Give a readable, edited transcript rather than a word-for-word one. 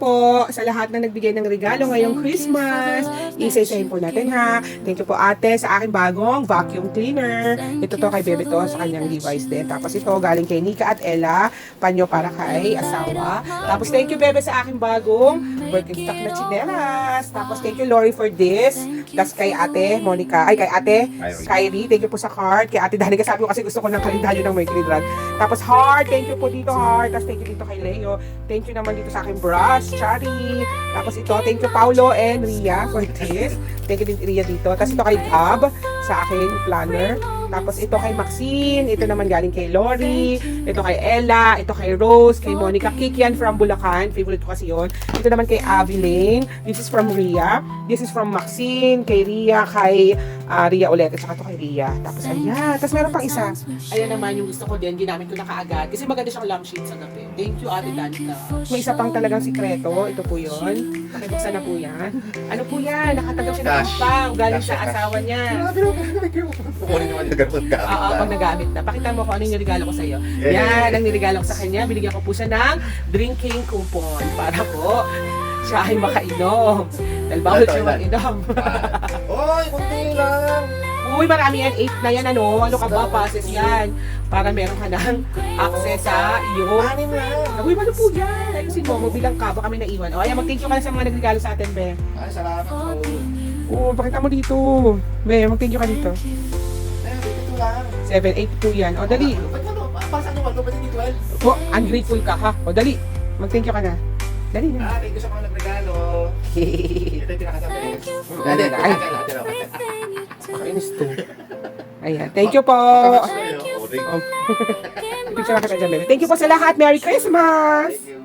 po sa lahat na nagbigay ng regalo ngayong Christmas. Isa-isahin po natin ha. Thank you po ate sa aking bagong vacuum cleaner. Ito to kay Bebe to sa kanyang device din. Tapos ito galing kay Nika at Ella. Panyo para kay asawa. Tapos thank you Bebe sa aking bagong working stock na chinelas. Tapos thank you Lori for this. Tapos kay ate Monica. Ay kay ate Kyrie. Thank you po sa card. Kay ate Danica sabi ko kasi gusto ko ng kalendaryo ng Mercury Drag. Tapos heart. Thank you po dito heart. Tapos thank you dito kay Leo. Thank you naman dito sa aking brush, Chari. Tapos ito, thank you Paulo and Ria for this. Thank you din Ria dito. Tapos ito kay Gab sa aking planner. Tapos ito kay Maxine, ito naman galing kay Lori, ito kay Ella, ito kay Rose, kay Monica, Kikian from Bulacan, favorite ko kasi yun. Ito naman kay Avilaine, this is from Ria, this is from Maxine, kay Ria, kay Ria ulit, at saka ito kay Ria. Tapos ayan, tapos meron pang isa. Ayan naman yung gusto ko din, ginamit ko na kaagad, kasi maganda siyang lampshade sa gabi. Thank you Ate Danica. May isa pang talagang sikreto, ito po yun. Pakibuksan na po yan. Ano po yan? Nakatanggap siya ng pang galing sa asawa niya. Kukunin naman yung ganun ka. Oo, pag nagamit na. Pakita mo kung ano yung niregalo ko sa iyo. Yan, ang niregalo ko sa kanya. Binigyan ko po siya ng drinking coupon para po siya ay makainom. Dahil bawal siya mag-inom. Oy, kunti lang. Uy, marami yan. 8 na yan, ano? Ano ka ba? Passes yan. Para meron ka ng access sa iyong... Anim lang. Uy, ano po yan? Ay, kasi mo, magbilang ka. Baka may naiwan. O, ayan, mag-thank you ka na sa mga nagregalo sa atin, Be. Ay, salamat po. Oo, pakita mo dito. Be, mag-thank you ka dito. Ito lang. 782 yan. O, dali. Ba't ano? Pasan naman ko, ba't hindi 12? O, ungrateful ka, ha? O, dali. Mag-thank you ka na. Dali na. Thank you sa mga nagregalo. Ito yung pinakasabi. Ay, nakainis to. Ayan, thank you po. Oh, Oh. Picture ka dyan, baby. Thank you po sa lahat. Merry Christmas! Thank you.